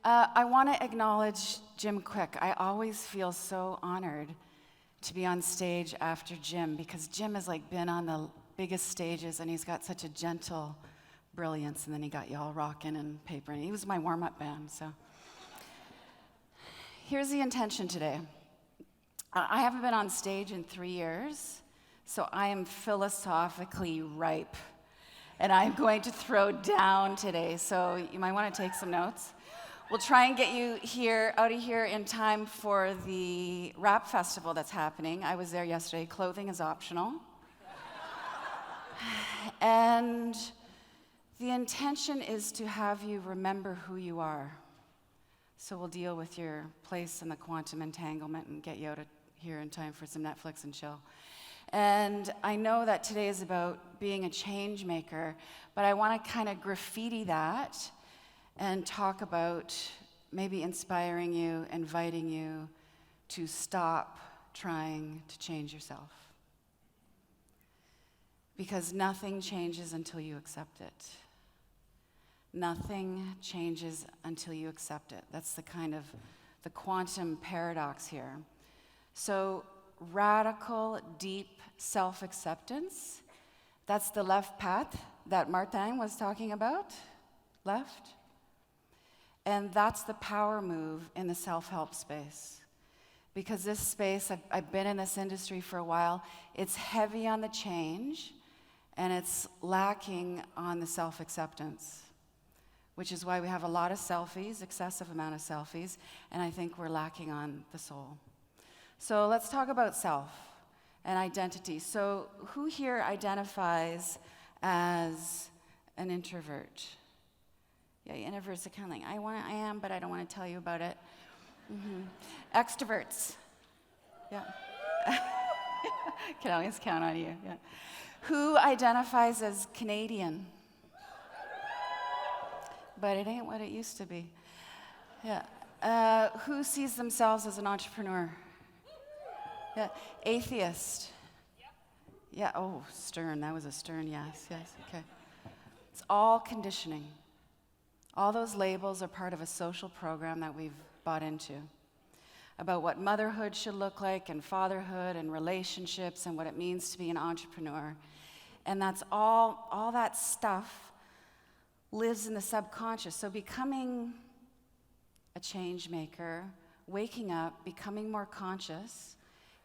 I want to acknowledge Jim Kwik. I always feel so honored to be on stage after Jim, because Jim has like been on the biggest stages and he's got such a gentle brilliance, and then he got you all rocking and papering. He was my warm-up band, so. Here's the intention today. I haven't been on stage in 3 years, so I am philosophically ripe, and I'm going to throw down today, so you might want to take some notes. We'll try and get you out of here in time for the rap festival that's happening. I was there yesterday. Clothing is optional. And the intention is to have you remember who you are. So we'll deal with your place in the quantum entanglement and get you out of here in time for some Netflix and chill. And I know that today is about being a change maker, but I want to kind of graffiti that and talk about maybe inspiring you, inviting you to stop trying to change yourself. Because nothing changes until you accept it. Nothing changes until you accept it. That's the kind of the quantum paradox here. So radical, deep self-acceptance, that's the left path that Martell was talking about, left. And that's the power move in the self-help space. Because this space, I've been in this industry for a while, it's heavy on the change, and it's lacking on the self-acceptance, which is why we have a lot of selfies, excessive amount of selfies, and I think we're lacking on the soul. So let's talk about self and identity. So who here identifies as an introvert? Yeah, introverts are kind of like, I am, but I don't want to tell you about it. Mm-hmm. Extroverts. Yeah. Can always count on you. Yeah. Who identifies as Canadian? But it ain't what it used to be. Yeah. Who sees themselves as an entrepreneur? Yeah. Atheist. Yeah. Oh, stern. That was a stern yes. Yes. Okay. It's all conditioning. All those labels are part of a social program that we've bought into about what motherhood should look like, and fatherhood, and relationships, and what it means to be an entrepreneur. And that's all that stuff lives in the subconscious. So becoming a change maker, waking up, becoming more conscious,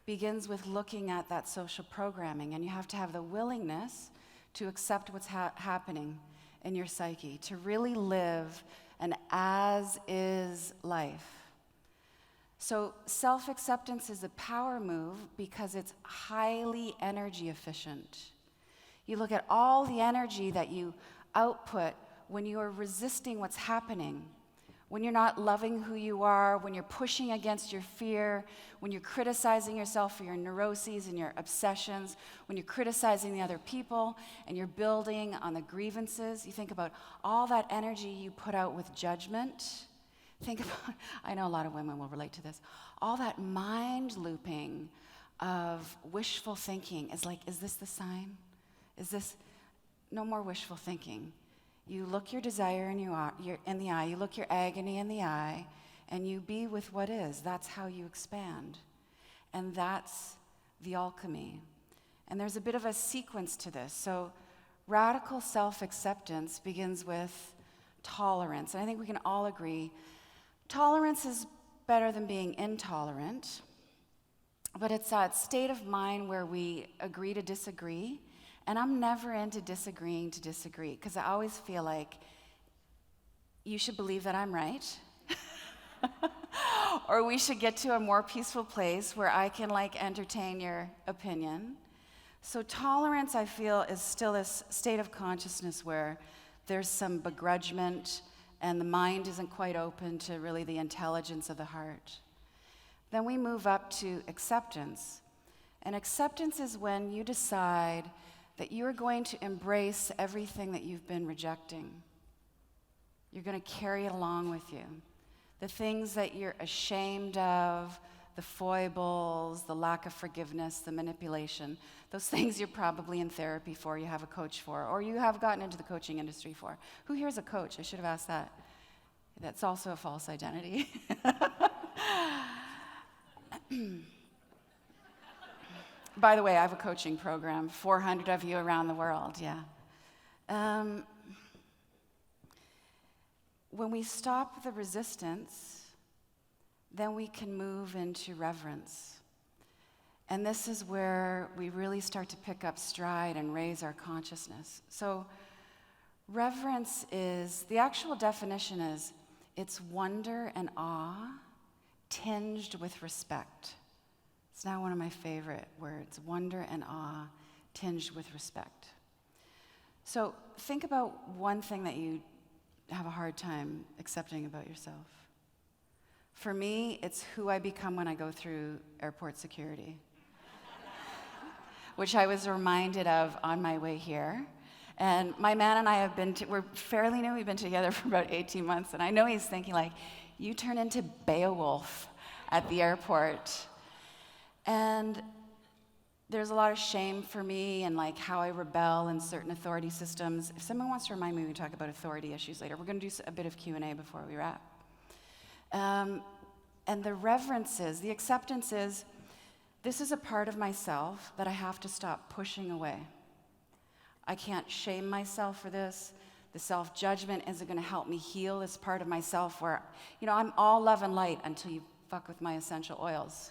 begins with looking at that social programming. And you have to have the willingness to accept what's happening in your psyche, to really live an as-is life. So self-acceptance is a power move because it's highly energy efficient. You look at all the energy that you output when you are resisting what's happening, when you're not loving who you are, when you're pushing against your fear, when you're criticizing yourself for your neuroses and your obsessions, when you're criticizing the other people and you're building on the grievances. You think about all that energy you put out with judgment. Think about, I know a lot of women will relate to this, all that mind looping of wishful thinking is like, is this the sign? Is this, no more wishful thinking. You look your desire in the eye, you look your agony in the eye, and you be with what is. That's how you expand. And that's the alchemy. And there's a bit of a sequence to this. So radical self-acceptance begins with tolerance. And I think we can all agree, tolerance is better than being intolerant, but it's that state of mind where we agree to disagree. And I'm never into disagreeing to disagree, because I always feel like you should believe that I'm right, or we should get to a more peaceful place where I can entertain your opinion. So tolerance, I feel, is still this state of consciousness where there's some begrudgment and the mind isn't quite open to really the intelligence of the heart. Then we move up to acceptance. And acceptance is when you decide that you're going to embrace everything that you've been rejecting. You're going to carry it along with you. The things that you're ashamed of, the foibles, the lack of forgiveness, the manipulation, those things you're probably in therapy for, you have a coach for, or you have gotten into the coaching industry for. Who here is a coach? I should have asked that. That's also a false identity. By the way, I have a coaching program, 400 of you around the world, yeah. When we stop the resistance, then we can move into reverence. And this is where we really start to pick up stride and raise our consciousness. So reverence is, the actual definition is, it's wonder and awe tinged with respect. It's now one of my favorite words, wonder and awe tinged with respect. So think about one thing that you have a hard time accepting about yourself. For me, it's who I become when I go through airport security, which I was reminded of on my way here. And my man and I we're fairly new, we've been together for about 18 months, and I know he's thinking like, you turn into Beowulf at the airport. And there's a lot of shame for me and like how I rebel in certain authority systems. If someone wants to remind me, we can talk about authority issues later. We're going to do a bit of Q&A before we wrap. And the reverence is, the acceptance is, this is a part of myself that I have to stop pushing away. I can't shame myself for this. The self-judgment isn't going to help me heal this part of myself where, I'm all love and light until you fuck with my essential oils.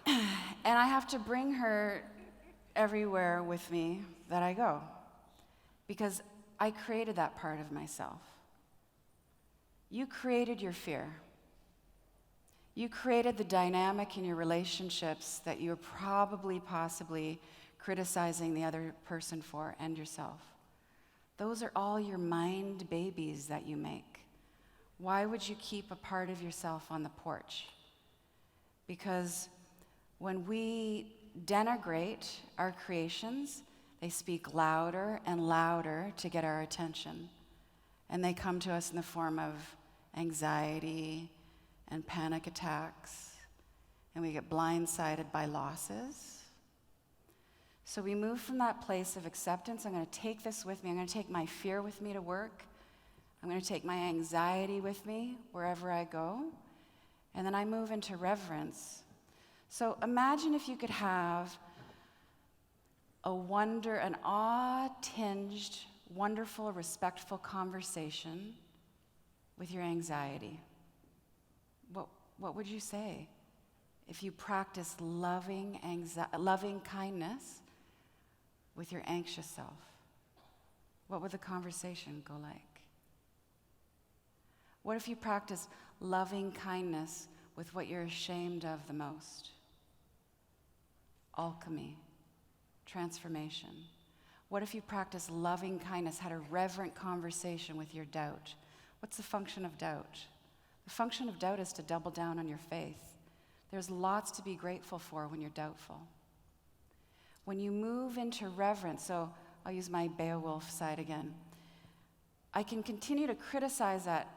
And I have to bring her everywhere with me that I go, because I created that part of myself. You created your fear. You created the dynamic in your relationships that you're possibly criticizing the other person for and yourself. Those are all your mind babies that you make. Why would you keep a part of yourself on the porch? Because when we denigrate our creations, they speak louder and louder to get our attention. And they come to us in the form of anxiety and panic attacks, and we get blindsided by losses. So we move from that place of acceptance. I'm going to take this with me. I'm going to take my fear with me to work. I'm going to take my anxiety with me wherever I go. And then I move into reverence. So imagine if you could have a wonder, an awe-tinged, wonderful, respectful conversation with your anxiety. What would you say if you practice loving kindness with your anxious self? What would the conversation go like? What if you practice loving kindness with what you're ashamed of the most? Alchemy, transformation. What if you practice loving kindness, had a reverent conversation with your doubt? What's the function of doubt? The function of doubt is to double down on your faith. There's lots to be grateful for when you're doubtful. When you move into reverence, so I'll use my Beowulf side again. I can continue to criticize that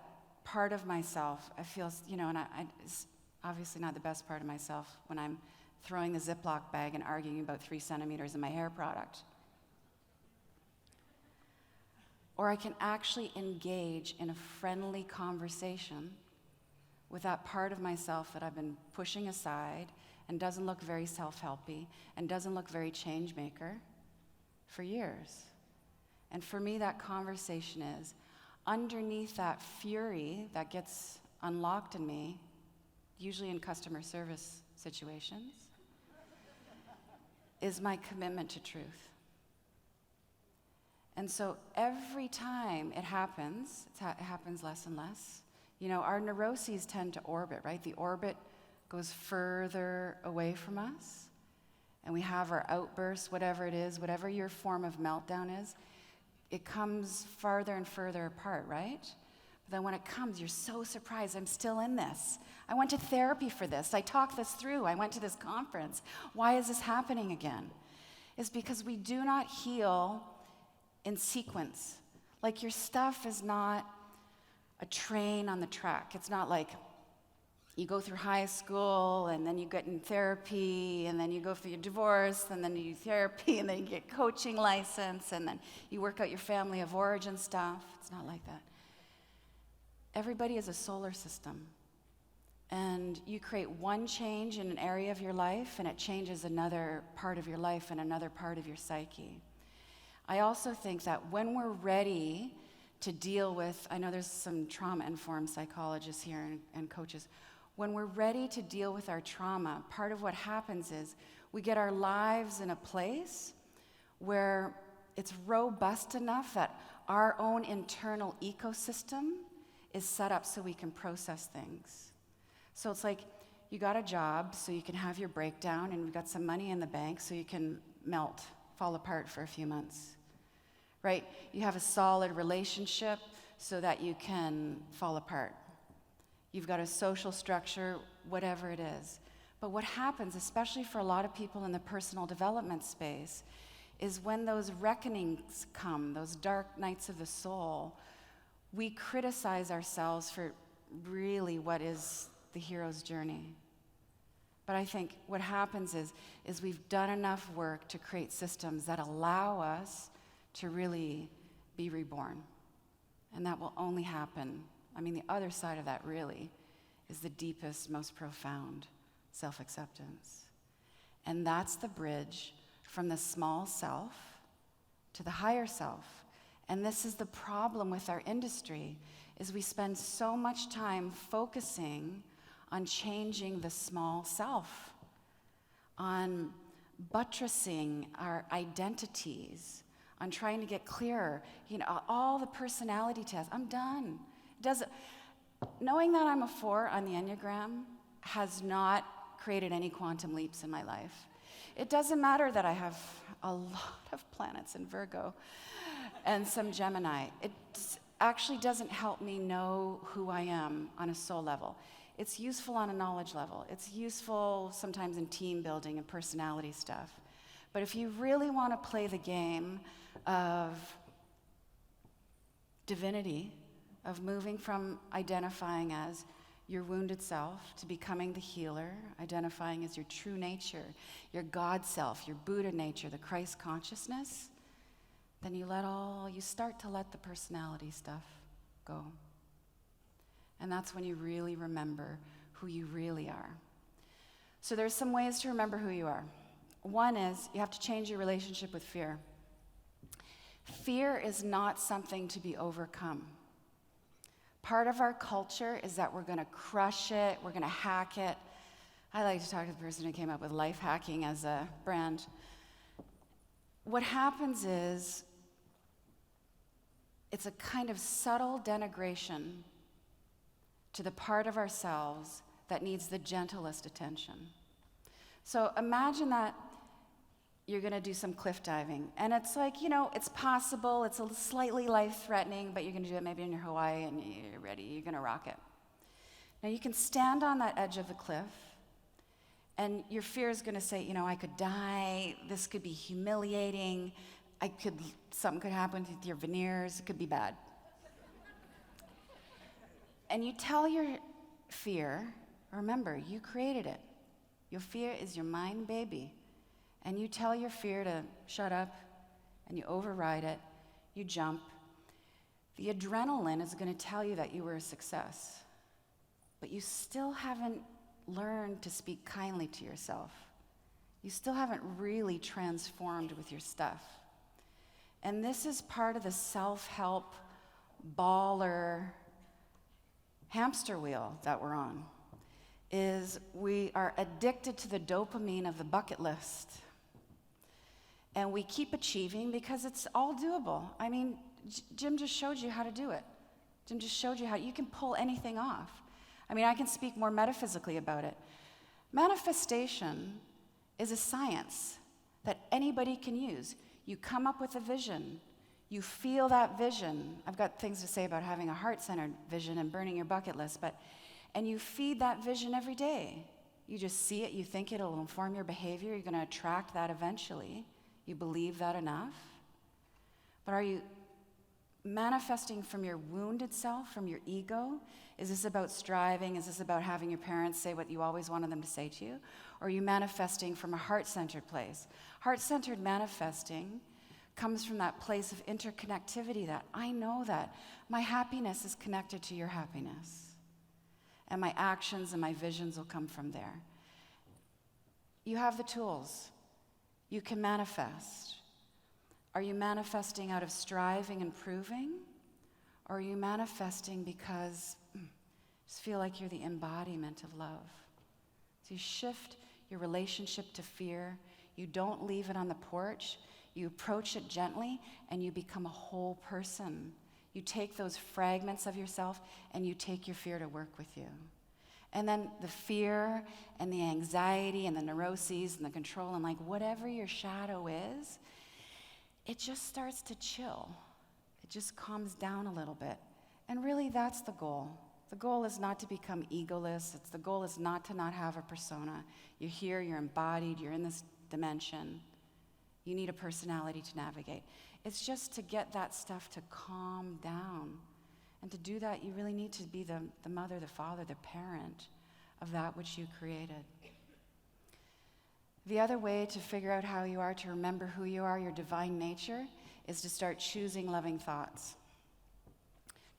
part of myself. I feel, and it's obviously not the best part of myself when I'm throwing the Ziploc bag and arguing about 3 centimeters in my hair product. Or I can actually engage in a friendly conversation with that part of myself that I've been pushing aside and doesn't look very self-helpy and doesn't look very change maker for years. And for me, that conversation is, underneath that fury that gets unlocked in me, usually in customer service situations, is my commitment to truth. And so every time it happens less and less. Our neuroses tend to orbit, right? The orbit goes further away from us, and we have our outbursts, whatever it is, whatever your form of meltdown is, it comes farther and further apart, right? But then when it comes, you're so surprised, I'm still in this. I went to therapy for this. I talked this through. I went to this conference. Why is this happening again? It's because we do not heal in sequence. Like your stuff is not a train on the track. It's not like, you go through high school, and then you get in therapy, and then you go through your divorce, and then you do therapy, and then you get coaching license, and then you work out your family of origin stuff. It's not like that. Everybody is a solar system. And you create one change in an area of your life, and it changes another part of your life and another part of your psyche. I also think that when we're ready to deal with, I know there's some trauma-informed psychologists here and coaches, when we're ready to deal with our trauma, part of what happens is we get our lives in a place where it's robust enough that our own internal ecosystem is set up so we can process things. So it's like you got a job so you can have your breakdown, and you've got some money in the bank so you can melt, fall apart for a few months, right? You have a solid relationship so that you can fall apart. You've got a social structure, whatever it is. But what happens, especially for a lot of people in the personal development space, is when those reckonings come, those dark nights of the soul, we criticize ourselves for really what is the hero's journey. But I think what happens is we've done enough work to create systems that allow us to really be reborn. And that will only happen, I mean, the other side of that really is the deepest, most profound self-acceptance. And that's the bridge from the small self to the higher self. And this is the problem with our industry, is we spend so much time focusing on changing the small self, on buttressing our identities, on trying to get clearer. You know, all the personality tests, I'm done. Knowing that I'm a 4 on the Enneagram has not created any quantum leaps in my life. It doesn't matter that I have a lot of planets in Virgo and some Gemini. It actually doesn't help me know who I am on a soul level. It's useful on a knowledge level. It's useful sometimes in team building and personality stuff. But if you really want to play the game of divinity, of moving from identifying as your wounded self to becoming the healer, identifying as your true nature, your God self, your Buddha nature, the Christ consciousness, then you start to let the personality stuff go. And that's when you really remember who you really are. So there's some ways to remember who you are. One is you have to change your relationship with fear. Fear is not something to be overcome. Part of our culture is that we're going to crush it, we're going to hack it. I like to talk to the person who came up with life hacking as a brand. What happens is it's a kind of subtle denigration to the part of ourselves that needs the gentlest attention. So imagine that you're going to do some cliff diving, and it's like, you know, it's possible, it's a slightly life-threatening, but you're going to do it maybe in your Hawaii, and you're ready, you're going to rock it. Now you can stand on that edge of the cliff, and your fear is going to say, you know, I could die, this could be humiliating, something could happen with your veneers, it could be bad. And you tell your fear, remember, you created it. Your fear is your mind baby. And you tell your fear to shut up, and you override it, you jump. The adrenaline is going to tell you that you were a success, but you still haven't learned to speak kindly to yourself. You still haven't really transformed with your stuff. And this is part of the self-help baller hamster wheel that we're on, is we are addicted to the dopamine of the bucket list. And we keep achieving because it's all doable. I mean, Jim just showed you how to do it. Jim just showed you how you can pull anything off. I mean, I can speak more metaphysically about it. Manifestation is a science that anybody can use. You come up with a vision. You feel that vision. I've got things to say about having a heart-centered vision and burning your bucket list, and you feed that vision every day. You just see it, you think it'll inform your behavior, you're going to attract that eventually. You believe that enough. But are you manifesting from your wounded self, from your ego? Is this about striving? Is this about having your parents say what you always wanted them to say to you? Or are you manifesting from a heart-centered place? Heart-centered manifesting comes from that place of interconnectivity, that I know that my happiness is connected to your happiness. And my actions and my visions will come from there. You have the tools. You can manifest. Are you manifesting out of striving and proving? Or are you manifesting because you just feel like you're the embodiment of love? So you shift your relationship to fear. You don't leave it on the porch. You approach it gently, and you become a whole person. You take those fragments of yourself, and you take your fear to work with you. And then the fear and the anxiety and the neuroses and the control and like whatever your shadow is, it just starts to chill. It just calms down a little bit. And really, that's the goal. The goal is not to become egoless. The goal is not to not have a persona. You're here, you're embodied, you're in this dimension. You need a personality to navigate. It's just to get that stuff to calm down. And to do that, you really need to be the mother, the father, the parent of that which you created. The other way to figure out how you are, to remember who you are, your divine nature, is to start choosing loving thoughts.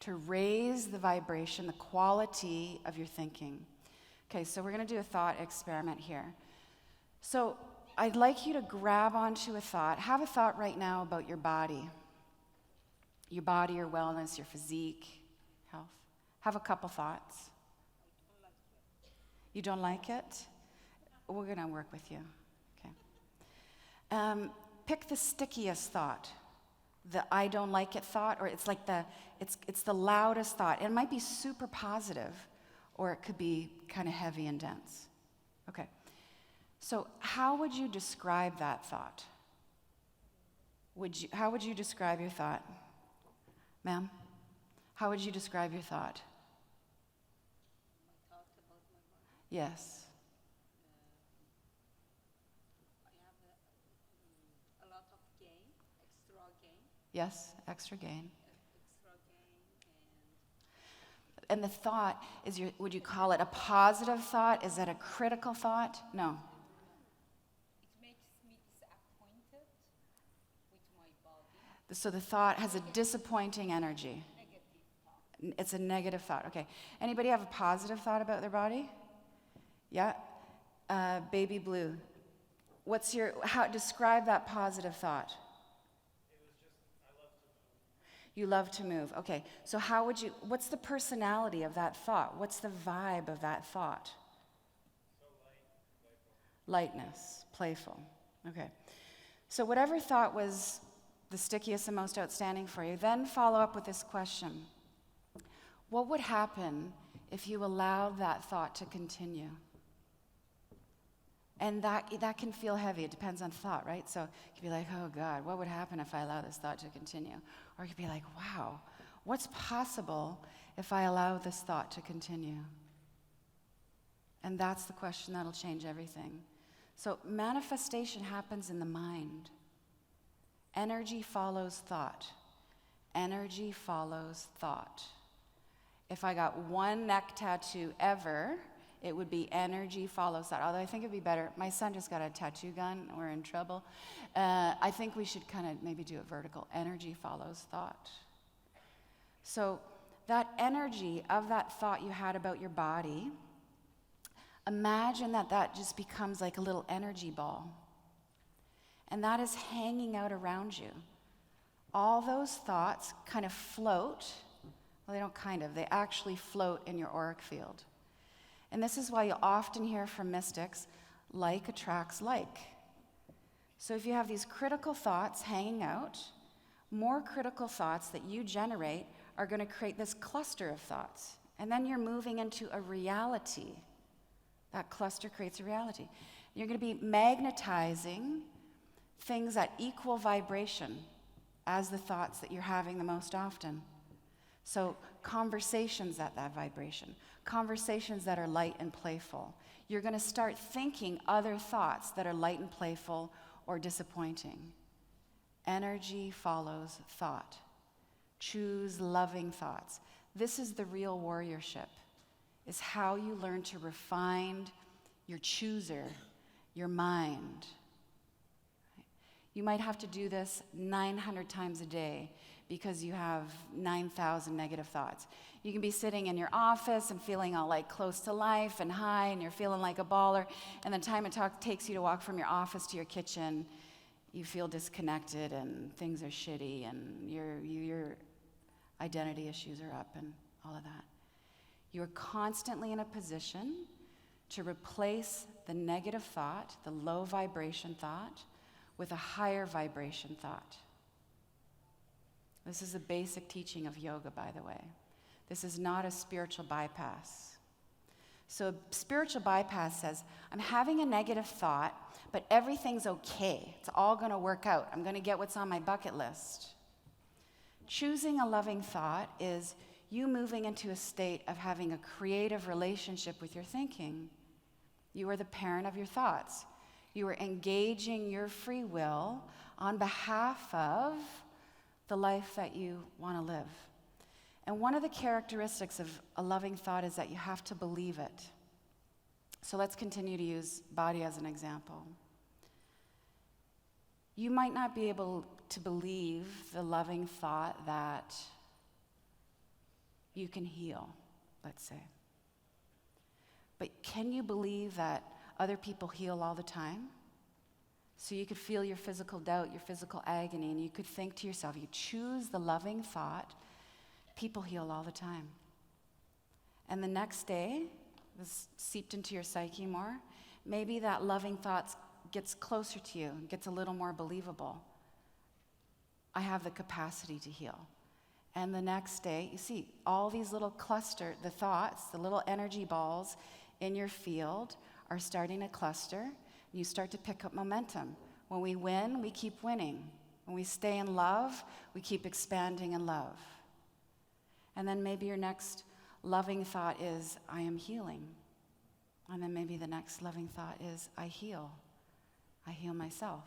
To raise the vibration, the quality of your thinking. Okay, so we're going to do a thought experiment here. So I'd like you to grab onto a thought. Have a thought right now about your body. Your body, your wellness, your physique, health. Have a couple thoughts. You don't like it? We're going to work with you. Okay. Pick the stickiest thought. The I don't like it thought, or it's like it's the loudest thought. It might be super positive, or it could be kind of heavy and dense. Okay. So how would you describe that thought? How would you describe your thought? Ma'am, how would you describe your thought? My thought about my body? Yes. I have a lot of gain, extra gain. Yes, extra gain. Extra gain And the thought, would you call it a positive thought? Is that a critical thought? No. it makes me disappointed with my body. So the thought has a disappointing energy. Negative thought. It's a negative thought. Okay. Anybody have a positive thought about their body? Yeah? Baby Blue. Describe that positive thought. It was just, I love to move. You love to move. Okay. So what's the personality of that thought? What's the vibe of that thought? So light, playful. Lightness, playful. Okay. So whatever thought was the stickiest and most outstanding for you, then follow up with this question. What would happen if you allowed that thought to continue? And that can feel heavy. It depends on thought, right? So you could be like, oh God, what would happen if I allow this thought to continue? Or you could be like, wow, what's possible if I allow this thought to continue? And that's the question that'll change everything. So manifestation happens in the mind. Energy follows thought. Energy follows thought. If I got one neck tattoo ever, it would be energy follows thought. Although I think it'd be better. My son just got a tattoo gun. We're in trouble. I think we should kind of maybe do it vertical. Energy follows thought. So that energy of that thought you had about your body, imagine that just becomes like a little energy ball. And that is hanging out around you. All those thoughts kind of float. Well, they don't kind of. They actually float in your auric field. And this is why you'll often hear from mystics, like attracts like. So if you have these critical thoughts hanging out, more critical thoughts that you generate are going to create this cluster of thoughts. And then you're moving into a reality. That cluster creates a reality. You're going to be magnetizing things at equal vibration as the thoughts that you're having the most often. So conversations at that vibration, conversations that are light and playful. You're going to start thinking other thoughts that are light and playful or disappointing. Energy follows thought. Choose loving thoughts. This is the real warriorship, is how you learn to refine your chooser, your mind. You might have to do this 900 times a day because you have 9,000 negative thoughts. You can be sitting in your office and feeling all like close to life and high, and you're feeling like a baller, and the time it takes you to walk from your office to your kitchen, you feel disconnected and things are shitty and your identity issues are up and all of that. You're constantly in a position to replace the negative thought, the low vibration thought, with a higher vibration thought. This is a basic teaching of yoga, by the way. This is not a spiritual bypass. So a spiritual bypass says, I'm having a negative thought, but everything's okay. It's all going to work out. I'm going to get what's on my bucket list. Choosing a loving thought is you moving into a state of having a creative relationship with your thinking. You are the parent of your thoughts. You are engaging your free will on behalf of the life that you want to live. And one of the characteristics of a loving thought is that you have to believe it. So let's continue to use body as an example. You might not be able to believe the loving thought that you can heal, let's say. But can you believe that other people heal all the time? So you could feel your physical doubt, your physical agony, and you could think to yourself, you choose the loving thought, people heal all the time. And the next day, this seeped into your psyche more, maybe that loving thought gets closer to you and gets a little more believable. I have the capacity to heal. And the next day, you see, all these little cluster, the thoughts, the little energy balls in your field are starting to cluster, and you start to pick up momentum. When we win, we keep winning. When we stay in love, we keep expanding in love. And then maybe your next loving thought is, I am healing. And then maybe the next loving thought is, I heal. I heal myself.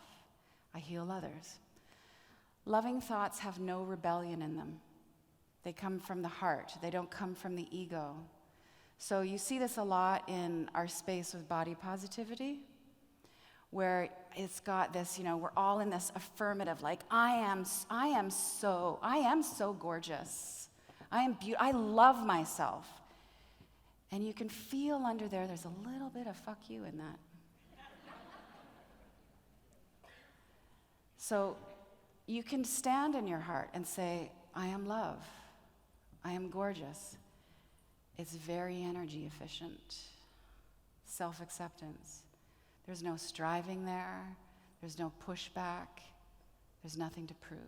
I heal others. Loving thoughts have no rebellion in them. They come from the heart. They don't come from the ego. So you see this a lot in our space with body positivity, where it's got this, we're all in this affirmative, like, I am so gorgeous. I am beautiful. I love myself. And you can feel under there's a little bit of fuck you in that. So you can stand in your heart and say, I am love. I am gorgeous. It's very energy efficient. Self-acceptance. There's no striving there. There's no pushback. There's nothing to prove.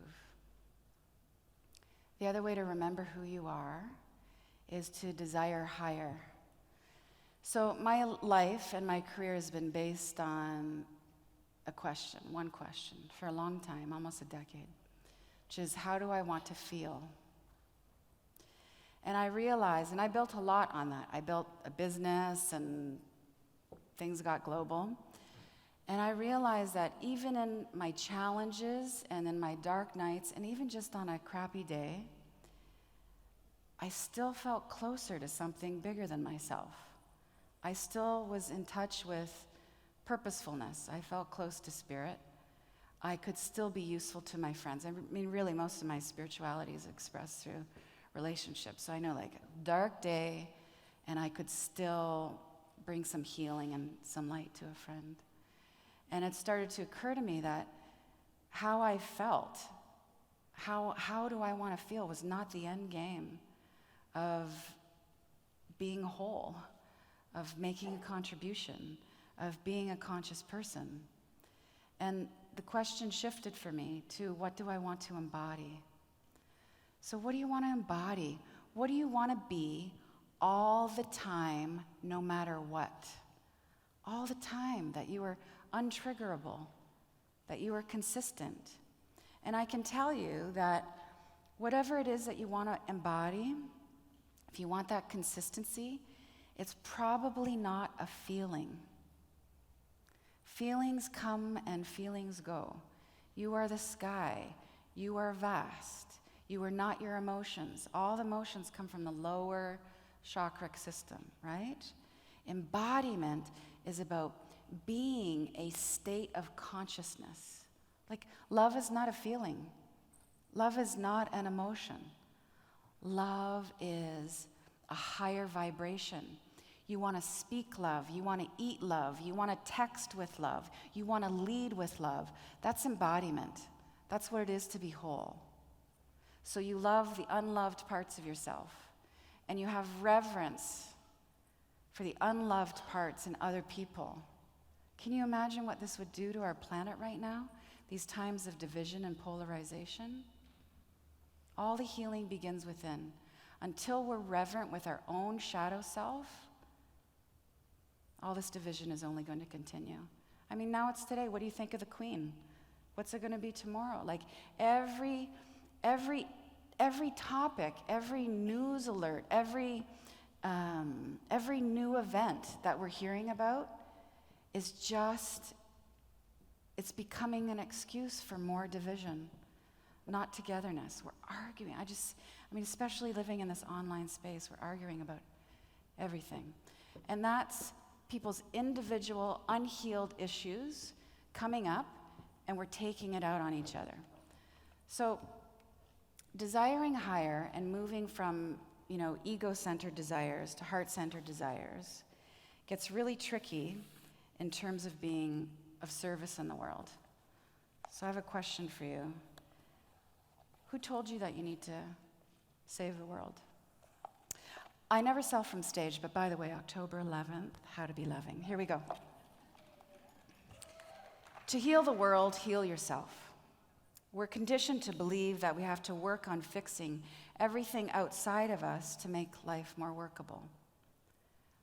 The other way to remember who you are is to desire higher. So my life and my career has been based on one question, for a long time, almost a decade, which is, how do I want to feel? And I realized, and I built a lot on that. I built a business and things got global. And I realized that even in my challenges and in my dark nights, and even just on a crappy day, I still felt closer to something bigger than myself. I still was in touch with purposefulness. I felt close to spirit. I could still be useful to my friends. I mean, really, most of my spirituality is expressed through relationships. So I know, like, dark day, and I could still bring some healing and some light to a friend. And it started to occur to me that how I felt, how do I want to feel, was not the end game of being whole, of making a contribution, of being a conscious person. And the question shifted for me to, what do I want to embody? So what do you want to embody? What do you want to be all the time, no matter what? All the time, that you are untriggerable, that you are consistent. And I can tell you that whatever it is that you want to embody, if you want that consistency, it's probably not a feeling. Feelings come and feelings go. You are the sky. You are vast. You are not your emotions. All the emotions come from the lower chakra system, right? Embodiment is about being a state of consciousness. Like, love is not a feeling. Love is not an emotion. Love is a higher vibration. You want to speak love. You want to eat love. You want to text with love. You want to lead with love. That's embodiment. That's what it is to be whole. So you love the unloved parts of yourself, and you have reverence for the unloved parts in other people. Can you imagine what this would do to our planet right now? These times of division and polarization? All the healing begins within. Until we're reverent with our own shadow self, all this division is only going to continue. I mean, now it's today. What do you think of the Queen? What's it going to be tomorrow? Like, every topic, every news alert, every new event that we're hearing about is just, it's becoming an excuse for more division, not togetherness. We're arguing. Especially living in this online space, we're arguing about everything. And that's people's individual unhealed issues coming up, and we're taking it out on each other. So desiring higher and moving from, ego-centered desires to heart-centered desires gets really tricky in terms of being of service in the world. So I have a question for you. Who told you that you need to save the world? I never sell from stage, but by the way, October 11th, How to Be Loving. Here we go. To heal the world, heal yourself. We're conditioned to believe that we have to work on fixing everything outside of us to make life more workable.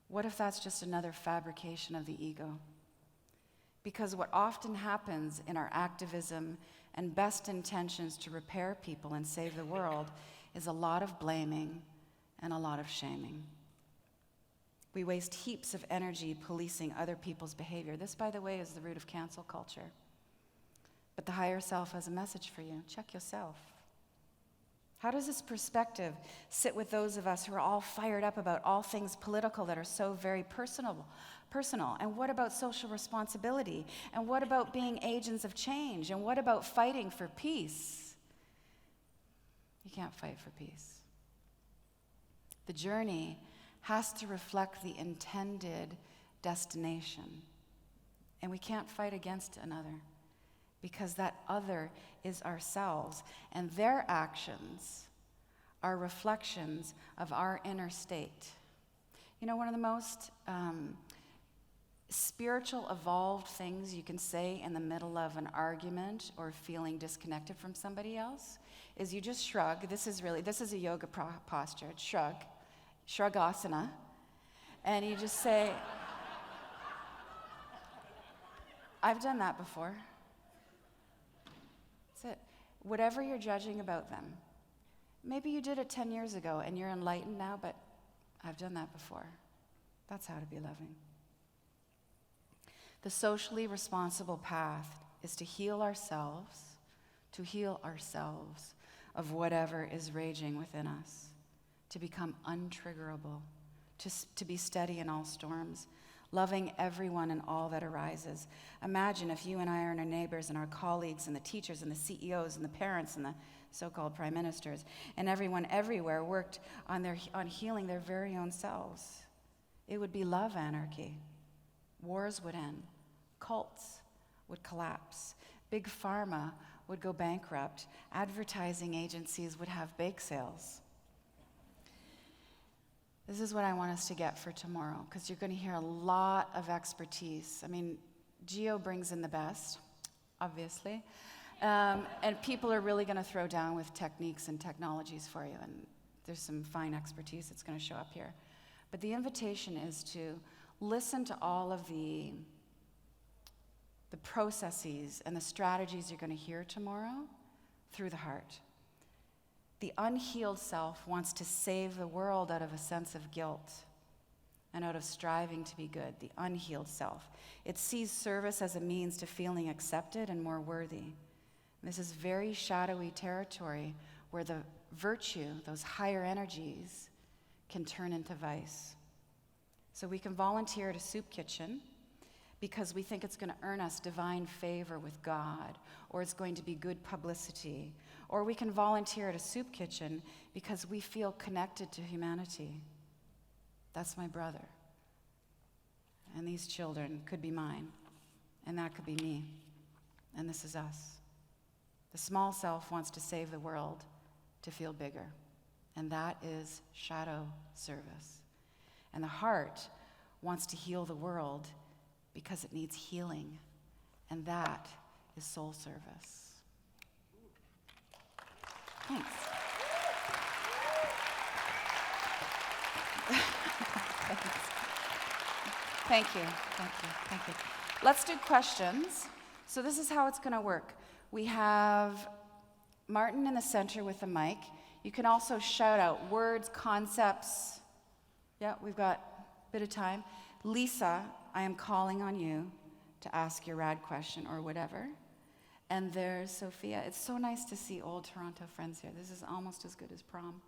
What if that's just another fabrication of the ego? Because what often happens in our activism and best intentions to repair people and save the world is a lot of blaming and a lot of shaming. We waste heaps of energy policing other people's behavior. This, by the way, is the root of cancel culture. But the higher self has a message for you. Check yourself. How does this perspective sit with those of us who are all fired up about all things political that are so very personal? And what about social responsibility? And what about being agents of change? And what about fighting for peace? You can't fight for peace. The journey has to reflect the intended destination. And we can't fight against another, because that other is ourselves, and their actions are reflections of our inner state. One of the most spiritual, evolved things you can say in the middle of an argument or feeling disconnected from somebody else is you just shrug. This is a yoga posture. It's shrugasana. And you just say, I've done that before. That's it. Whatever you're judging about them, maybe you did it 10 years ago and you're enlightened now, but I've done that before. That's how to be loving. The socially responsible path is to heal ourselves of whatever is raging within us, to become untriggerable, to be steady in all storms, loving everyone and all that arises. Imagine if you and I and our neighbors and our colleagues and the teachers and the CEOs and the parents and the so-called prime ministers and everyone everywhere worked on healing their very own selves. It would be love anarchy. Wars would end. Cults would collapse. Big pharma would go bankrupt. Advertising agencies would have bake sales. This is what I want us to get for tomorrow, because you're going to hear a lot of expertise. Geo brings in the best, obviously, and people are really going to throw down with techniques and technologies for you, and there's some fine expertise that's going to show up here. But the invitation is to listen to all of the processes and the strategies you're going to hear tomorrow through the heart. The unhealed self wants to save the world out of a sense of guilt and out of striving to be good. The unhealed self. It sees service as a means to feeling accepted and more worthy. And this is very shadowy territory where the virtue, those higher energies, can turn into vice. So we can volunteer at a soup kitchen because we think it's going to earn us divine favor with God, or it's going to be good publicity. Or we can volunteer at a soup kitchen because we feel connected to humanity. That's my brother. And these children could be mine. And that could be me. And this is us. The small self wants to save the world to feel bigger. And that is shadow service. And the heart wants to heal the world because it needs healing. And that is soul service. Thanks. Thank you. Let's do questions. So this is how it's going to work. We have Martin in the center with the mic. You can also shout out words, concepts. Yeah, we've got a bit of time. Lisa, I am calling on you to ask your rad question or whatever. And there's Sophia. It's so nice to see old Toronto friends here. This is almost as good as prom.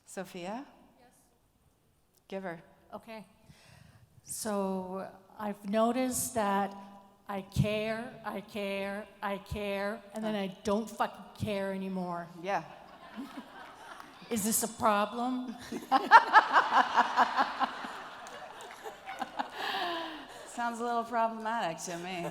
Sophia? Yes. Give her. Okay. So I've noticed that I care, and then I don't fucking care anymore. Yeah. Is this a problem? Sounds a little problematic to me.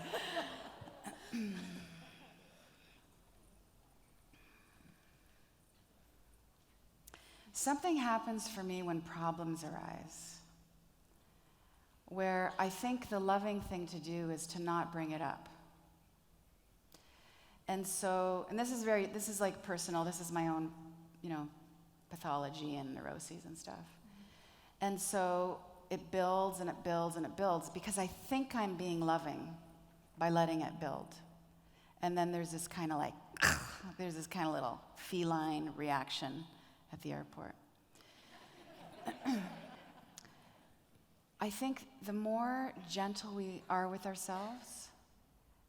Something happens for me when problems arise, where I think the loving thing to do is to not bring it up. And so, and this is like personal, this is my own, pathology and neuroses and stuff. And so it builds and it builds and it builds because I think I'm being loving by letting it build. And then there's this kind of little feline reaction at the airport. I think the more gentle we are with ourselves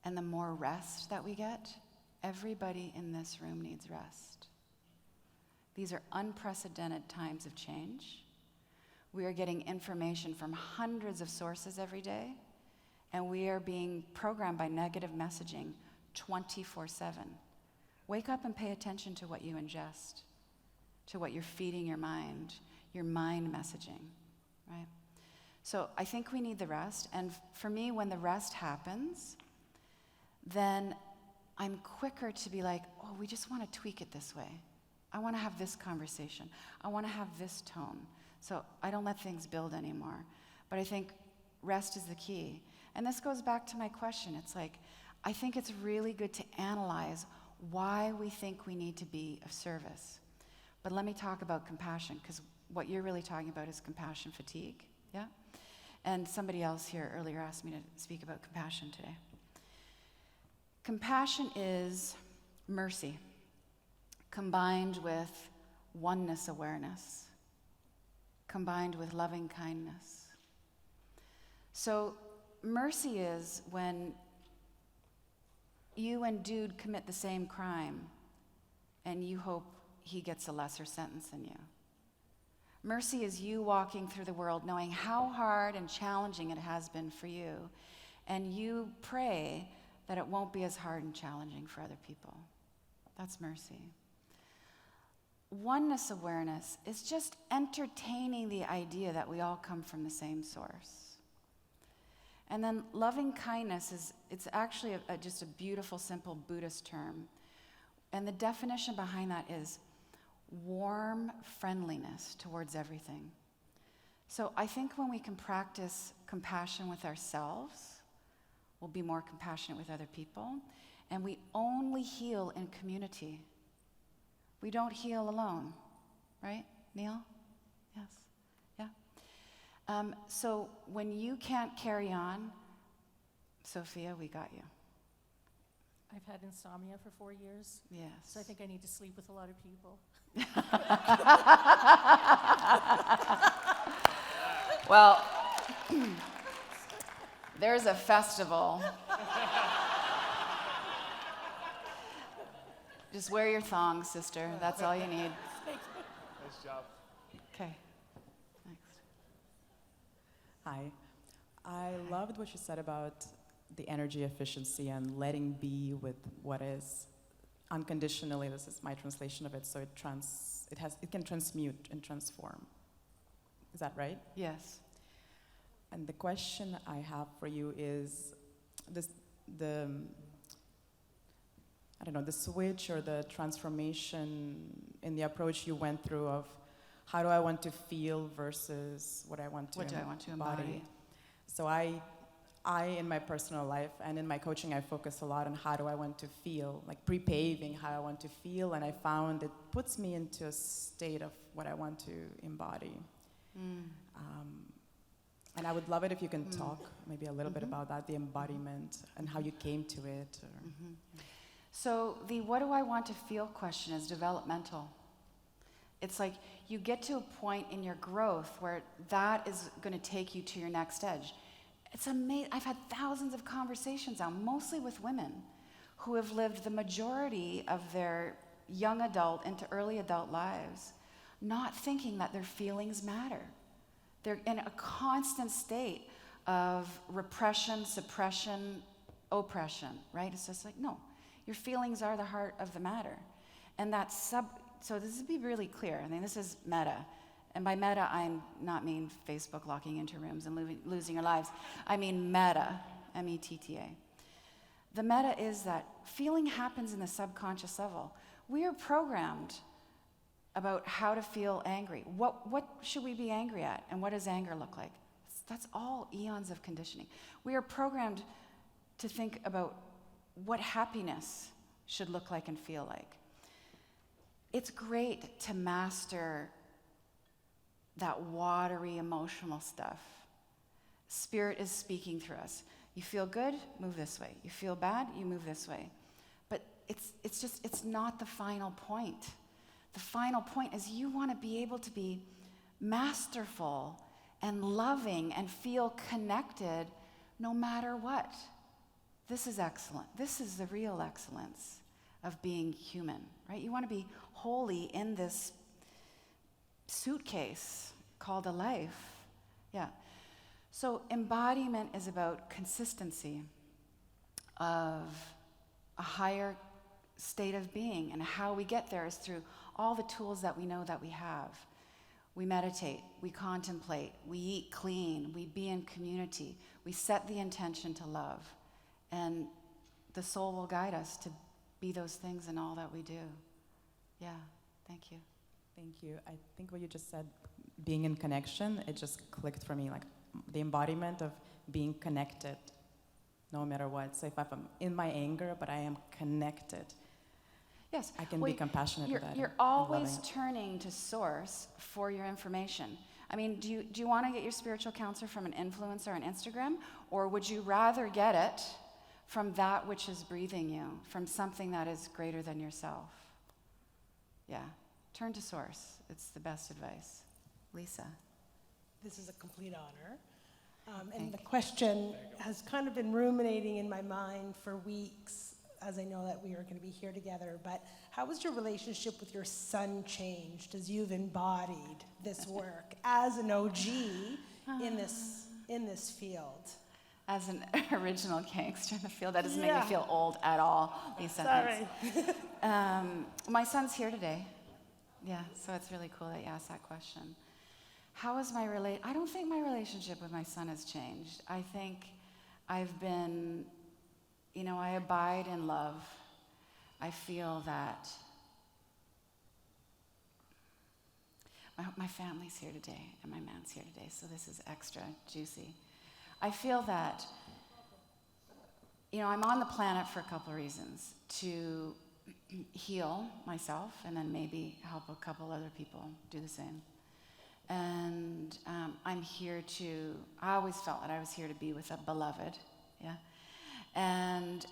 and the more rest that we get, everybody in this room needs rest. These are unprecedented times of change. We are getting information from hundreds of sources every day, and we are being programmed by negative messaging 24/7. Wake up and pay attention to what you ingest, to what you're feeding your mind messaging, right? So I think we need the rest, and for me, when the rest happens, then I'm quicker to be like, oh, we just want to tweak it this way. I want to have this conversation. I want to have this tone. So I don't let things build anymore. But I think rest is the key. And this goes back to my question. It's like, I think it's really good to analyze why we think we need to be of service. But let me talk about compassion, because what you're really talking about is compassion fatigue, yeah? And somebody else here earlier asked me to speak about compassion today. Compassion is mercy, combined with oneness awareness, combined with loving kindness. So mercy is when you and dude commit the same crime and you hope he gets a lesser sentence than you. Mercy is you walking through the world knowing how hard and challenging it has been for you, and you pray that it won't be as hard and challenging for other people. That's mercy. Oneness awareness is just entertaining the idea that we all come from the same source. And then loving kindness it's actually just a beautiful, simple Buddhist term. And the definition behind that is warm friendliness towards everything. So I think when we can practice compassion with ourselves, we'll be more compassionate with other people. And we only heal in community. We don't heal alone, right, Neil? Yes, yeah. So when you can't carry on, Sophia, we got you. I've had insomnia for 4 years. Yes. So I think I need to sleep with a lot of people. Well, there's a festival. Just wear your thongs, sister. That's all you need. Nice job. Okay. Next. Hi. I loved what you said about the energy efficiency and letting be with what is unconditionally. This is my translation of it. So it can transmute and transform. Is that right? Yes. And the question I have for you is the switch or the transformation in the approach you went through of how do I want to feel versus what I want to What do I want to embody? So I, in my personal life and in my coaching, I focus a lot on how do I want to feel, like pre-paving how I want to feel, and I found it puts me into a state of what I want to embody. And I would love it if you can talk maybe a little bit about that, the embodiment, and how you came to it. Or, So the what do I want to feel question is developmental. It's like you get to a point in your growth where that is going to take you to your next edge. It's amazing. I've had thousands of conversations now, mostly with women who have lived the majority of their young adult into early adult lives not thinking that their feelings matter. They're in a constant state of repression, suppression, oppression, right? It's just like, no, your feelings are the heart of the matter. And so this is be really clear. I mean, this is meta. And by meta, I not mean Facebook locking into rooms and losing your lives. I mean meta, M-E-T-T-A. The meta is that feeling happens in the subconscious level. We are programmed about how to feel angry. What should we be angry at? And what does anger look like? That's all eons of conditioning. We are programmed to think about what happiness should look like and feel like. It's great to master that watery emotional stuff. Spirit is speaking through us. You feel good, move this way. You feel bad, you move this way. But it's not the final point. The final point is you want to be able to be masterful and loving and feel connected no matter what. This is excellent. This is the real excellence of being human, right? You want to be wholly in this suitcase called a life. Yeah. So embodiment is about consistency of a higher state of being, and how we get there is through all the tools that we know that we have. We meditate, we contemplate, we eat clean, we be in community, we set the intention to love, and the soul will guide us to be those things in all that we do. Yeah, thank you. Thank you. I think what you just said, being in connection, it just clicked for me, like the embodiment of being connected no matter what. So if I'm in my anger, but I am connected, Yes. I can be compassionate with that. You're always turning to source for your information. I mean, do you want to get your spiritual counselor from an influencer on Instagram, or would you rather get it from that which is breathing you, from something that is greater than yourself? Yeah. Turn to source. It's the best advice. Lisa. This is a complete honor. And the question has kind of been ruminating in my mind for weeks, as I know that we are going to be here together. But how has your relationship with your son changed as you've embodied this work as an OG in this field? As an original gangster in the field, that doesn't make me feel old at all, Lisa. Sorry. My son's here today. Yeah, so it's really cool that you asked that question. How is I don't think my relationship with my son has changed. I think I've been, I abide in love. I feel that my family's here today and my man's here today, so this is extra juicy. I feel that, I'm on the planet for a couple of reasons. To heal myself and then maybe help a couple other people do the same. And I'm here I always felt that I was here to be with a beloved, yeah? And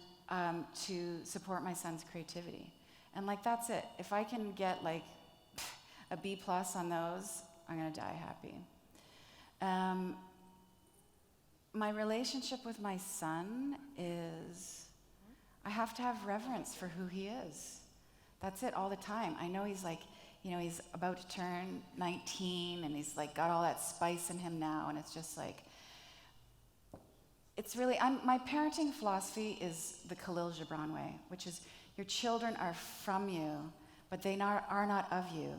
to support my son's creativity. And that's it. If I can get a B+ on those, I'm gonna die happy. My relationship with my son is, I have to have reverence for who he is. That's it all the time. I know he's like, he's about to turn 19 and he's like got all that spice in him now, and it's just like, it's really, my parenting philosophy is the Khalil Gibran way, which is your children are from you, but they are not of you.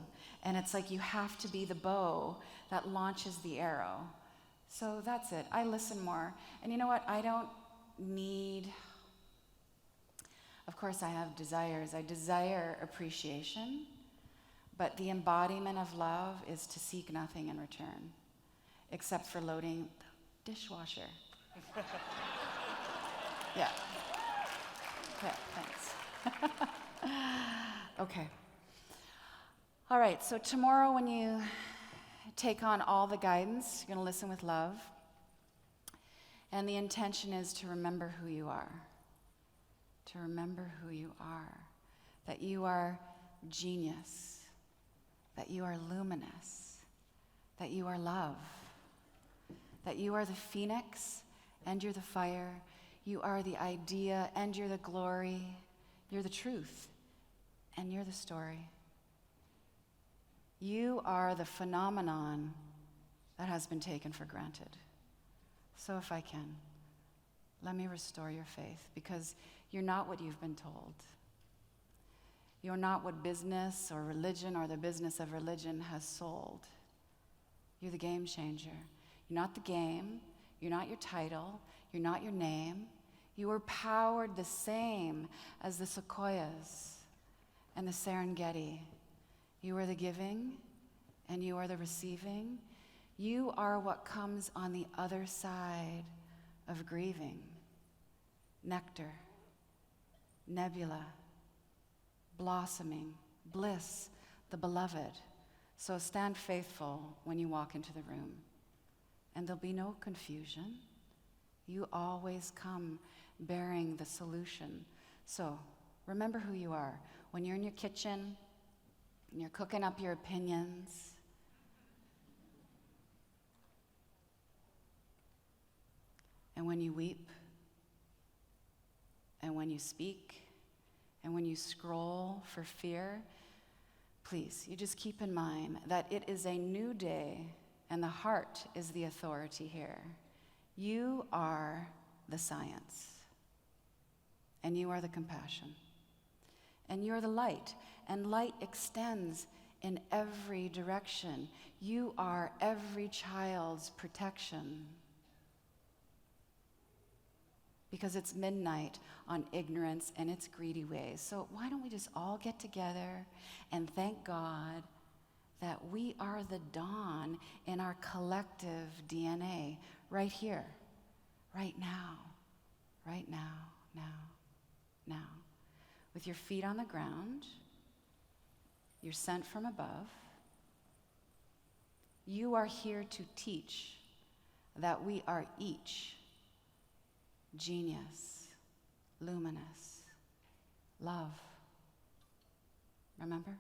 And it's like you have to be the bow that launches the arrow. So that's it. I listen more. And you know what? I don't need, of course I have desires. I desire appreciation, but the embodiment of love is to seek nothing in return, except for loading the dishwasher. Yeah. Yeah, thanks. Okay. All right, so tomorrow when you take on all the guidance, you're going to listen with love. And the intention is to remember who you are. To remember who you are. That you are genius. That you are luminous. That you are love. That you are the phoenix and you're the fire. You are the idea and you're the glory. You're the truth and you're the story. You are the phenomenon that has been taken for granted. So if I can, let me restore your faith, because you're not what you've been told. You're not what business or religion or the business of religion has sold. You're the game changer. You're not the game. You're not your title. You're not your name. You are powered the same as the sequoias and the Serengeti. You are the giving, and you are the receiving. You are what comes on the other side of grieving. Nectar, nebula, blossoming, bliss, the beloved. So stand faithful when you walk into the room, and there'll be no confusion. You always come bearing the solution. So remember who you are. When you're in your kitchen, and you're cooking up your opinions, and when you weep, and when you speak, and when you scroll for fear, please, you just keep in mind that it is a new day, and the heart is the authority here. You are the science, and you are the compassion, and you're the light. And light extends in every direction. You are every child's protection. Because it's midnight on ignorance and its greedy ways. So why don't we just all get together and thank God that we are the dawn in our collective DNA right here, right now, right now, now. With your feet on the ground, you're sent from above. You are here to teach that we are each genius, luminous, love. Remember?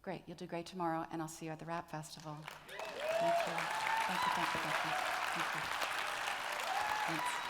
Great, you'll do great tomorrow, and I'll see you at the Rap Festival. Thank you. Thank you. Thanks.